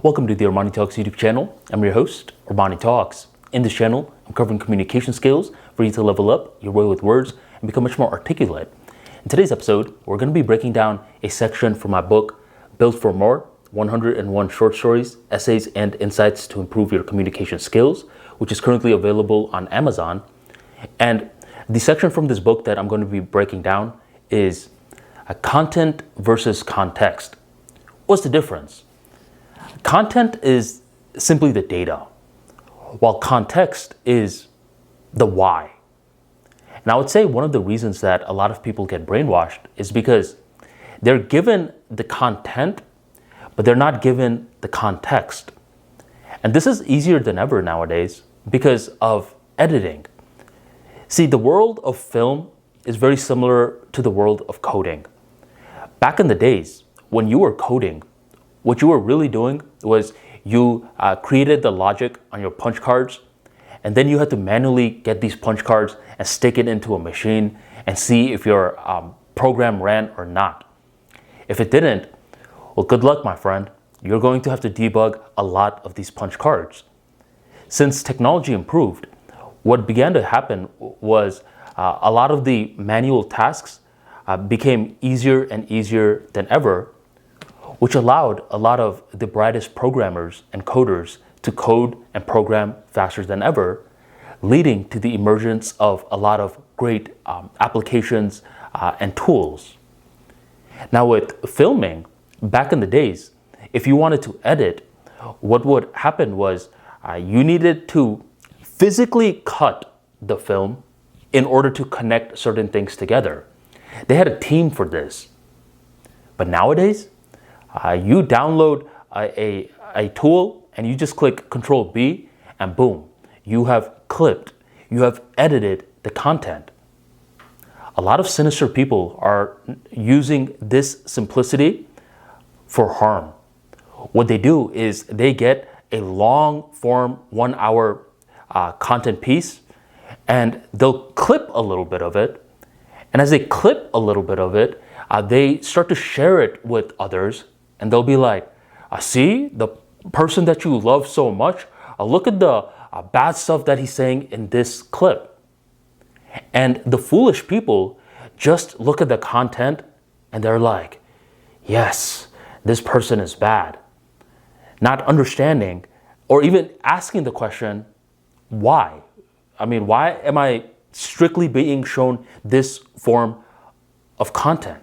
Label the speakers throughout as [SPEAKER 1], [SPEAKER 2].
[SPEAKER 1] Welcome to the ArmaniTalks YouTube channel. I'm your host, ArmaniTalks. In this channel, I'm covering communication skills for you to level up your way with words and become much more articulate. In today's episode, we're going to be breaking down a section from my book, Built for More, 101 Short Stories, Essays, and Insights to Improve Your Communication Skills, which is currently available on Amazon. And the section from this book that I'm going to be breaking down is content versus context. What's the difference? Content is simply the data, while context is the why. And I would say one of the reasons that a lot of people get brainwashed is because they're given the content, but they're not given the context. And this is easier than ever nowadays because of editing. See, the world of film is very similar to the world of coding. Back in the days, when you were coding, what you were really doing was you created the logic on your punch cards, and then you had to manually get these punch cards and stick it into a machine and see if your program ran or not. If it didn't, well, good luck, my friend. You're going to have to debug a lot of these punch cards. Since technology improved, what began to happen was a lot of the manual tasks became easier and easier than ever, which allowed a lot of the brightest programmers and coders to code and program faster than ever, leading to the emergence of a lot of great applications and tools. Now with filming, back in the days, if you wanted to edit, what would happen was you needed to physically cut the film in order to connect certain things together. They had a team for this. But nowadays, you download a tool and you just click Control B and boom, you have clipped, you have edited the content. A lot of sinister people are using this simplicity for harm. What they do is they get a long form 1 hour content piece and they'll clip a little bit of it. And as they clip a little bit of it, they start to share it with others. And they'll be like, see, the person that you love so much, look at the bad stuff that he's saying in this clip. And the foolish people just look at the content and they're like, yes, this person is bad. Not understanding or even asking the question, why? I mean, why am I strictly being shown this form of content?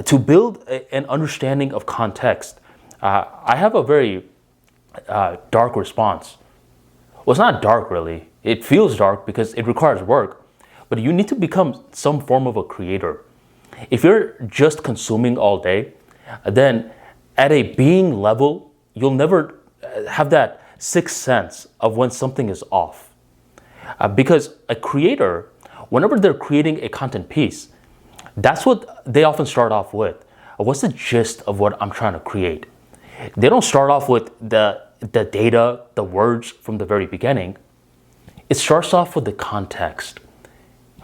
[SPEAKER 1] To build an understanding of context, I have a very dark response. Well, it's not dark really. It feels dark because it requires work, but you need to become some form of a creator. If you're just consuming all day, then at a being level, you'll never have that sixth sense of when something is off. Because a creator, whenever they're creating a content piece, that's what they often start off with. What's the gist of what I'm trying to create? They don't start off with the data, the words from the very beginning. It starts off with the context.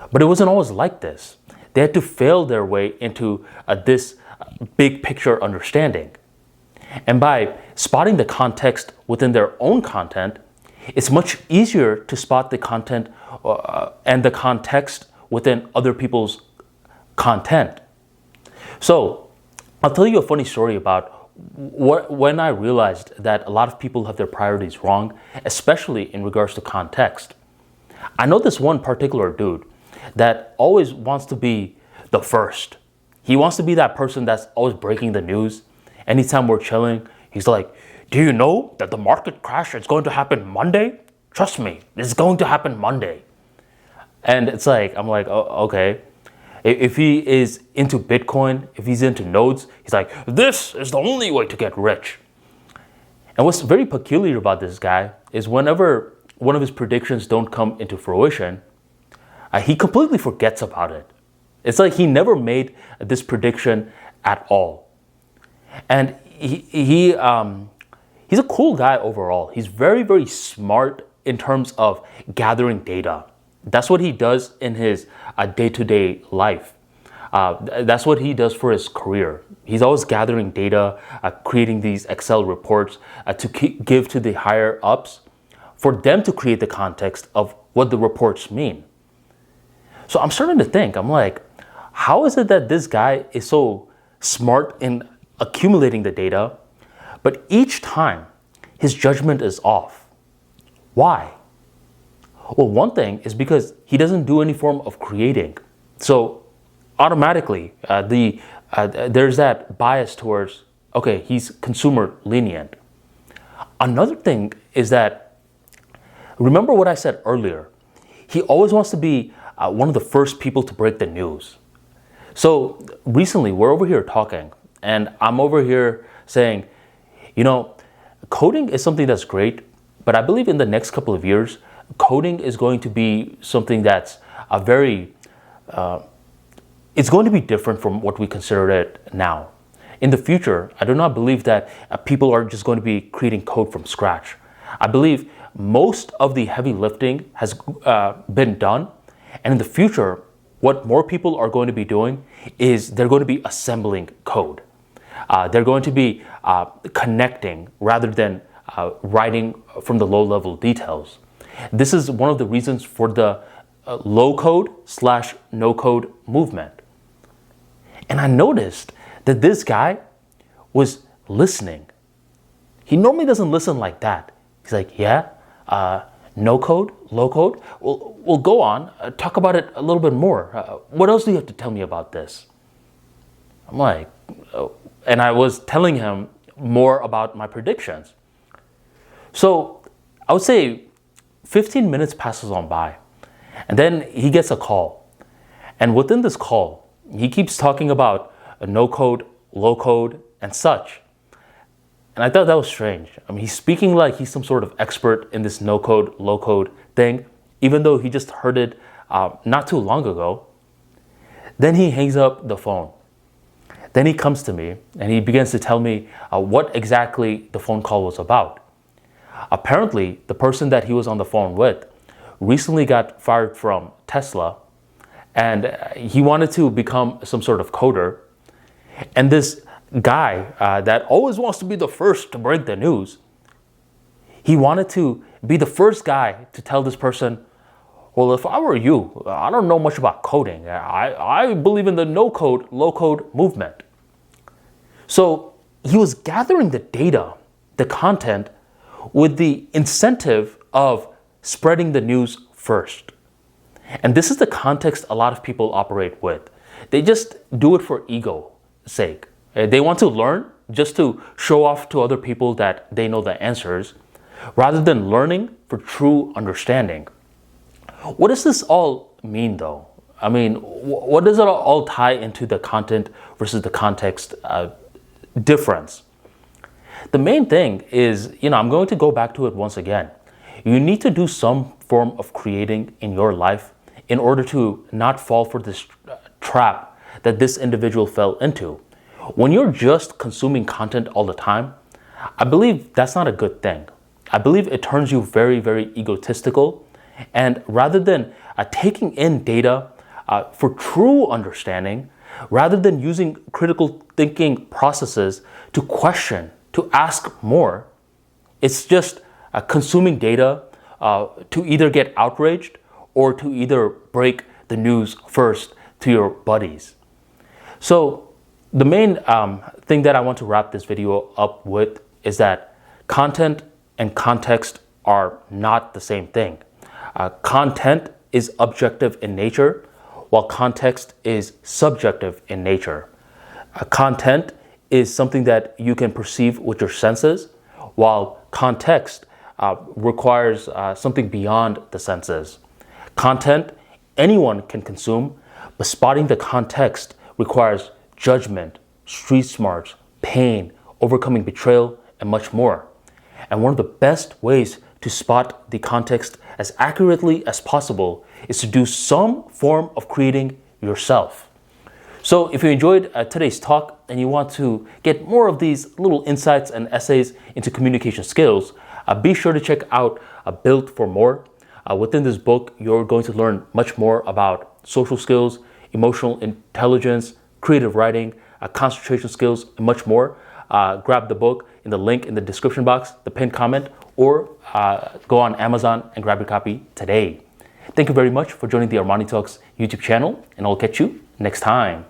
[SPEAKER 1] But it wasn't always like this. They had to fail their way into this big picture understanding. And by spotting the context within their own content, it's much easier to spot the content and the context within other people's content. So I'll tell you a funny story about when I realized that a lot of people have their priorities wrong, especially in regards to context. I know this one particular dude that always wants to be the first. He wants to be that person that's always breaking the news. Anytime we're chilling, he's like, do you know that the market crash is going to happen Monday? Trust me, it's going to happen Monday. And it's like, I'm like, oh, okay. If he is into Bitcoin, if he's into nodes, he's like, this is the only way to get rich. And what's very peculiar about this guy is whenever one of his predictions don't come into fruition, he completely forgets about it. It's like he never made this prediction at all. And he's a cool guy overall. He's very, very smart in terms of gathering data. That's what he does in his day-to-day life. That's what he does for his career. He's always gathering data, creating these Excel reports to give to the higher ups for them to create the context of what the reports mean. So I'm starting to think, I'm like, how is it that this guy is so smart in accumulating the data, but each time his judgment is off? Why? Well, one thing is because he doesn't do any form of creating. So automatically, there's that bias towards, okay, he's consumer lenient. Another thing is that, remember what I said earlier, he always wants to be one of the first people to break the news. So recently, we're over here talking, and I'm over here saying, coding is something that's great, but I believe in the next couple of years, coding is going to be something that's it's going to be different from what we consider it now. In the future, I do not believe that people are just going to be creating code from scratch. I believe most of the heavy lifting has been done. And in the future, what more people are going to be doing is they're going to be assembling code. They're going to be connecting rather than writing from the low-level details. This is one of the reasons for the low-code/no-code movement. And I noticed that this guy was listening. He normally doesn't listen like that. He's like, yeah, no code, low code. We'll go on, talk about it a little bit more. What else do you have to tell me about this? I'm like, oh. And I was telling him more about my predictions. So I would say 15 minutes passes on by, and then he gets a call. And within this call, he keeps talking about no code, low code, and such. And I thought that was strange. I mean, he's speaking like he's some sort of expert in this no code, low code thing, even though he just heard it not too long ago. Then he hangs up the phone. Then he comes to me and he begins to tell me what exactly the phone call was about. Apparently, the person that he was on the phone with recently got fired from Tesla, and he wanted to become some sort of coder. And this guy that always wants to be the first to break the news, he wanted to be the first guy to tell this person, well, if I were you, I don't know much about coding. I believe in the no-code, low-code movement. So he was gathering the data, the content, with the incentive of spreading the news first. And this is the context a lot of people operate with. They just do it for ego's sake. They want to learn just to show off to other people that they know the answers, rather than learning for true understanding. What does this all mean, though? I mean, what does it all tie into the content versus the context difference? The main thing is, I'm going to go back to it once again. You need to do some form of creating in your life in order to not fall for this trap that this individual fell into. When you're just consuming content all the time, I believe that's not a good thing. I believe it turns you very, very egotistical. And rather than taking in data for true understanding, rather than using critical thinking processes to question, to ask more, it's just consuming data to either get outraged or to either break the news first to your buddies. So the main thing that I want to wrap this video up with is that content and context are not the same thing. Content is objective in nature, while context is subjective in nature. Content is something that you can perceive with your senses, while context requires something beyond the senses. Content, anyone can consume, but spotting the context requires judgment, street smarts, pain, overcoming betrayal, and much more. And one of the best ways to spot the context as accurately as possible is to do some form of creating yourself. So if you enjoyed today's talk and you want to get more of these little insights and essays into communication skills, be sure to check out Built for More. Within this book, you're going to learn much more about social skills, emotional intelligence, creative writing, concentration skills, and much more, grab the book in the link in the description box, the pinned comment, or go on Amazon and grab your copy today. Thank you very much for joining the Armani Talks YouTube channel, and I'll catch you next time.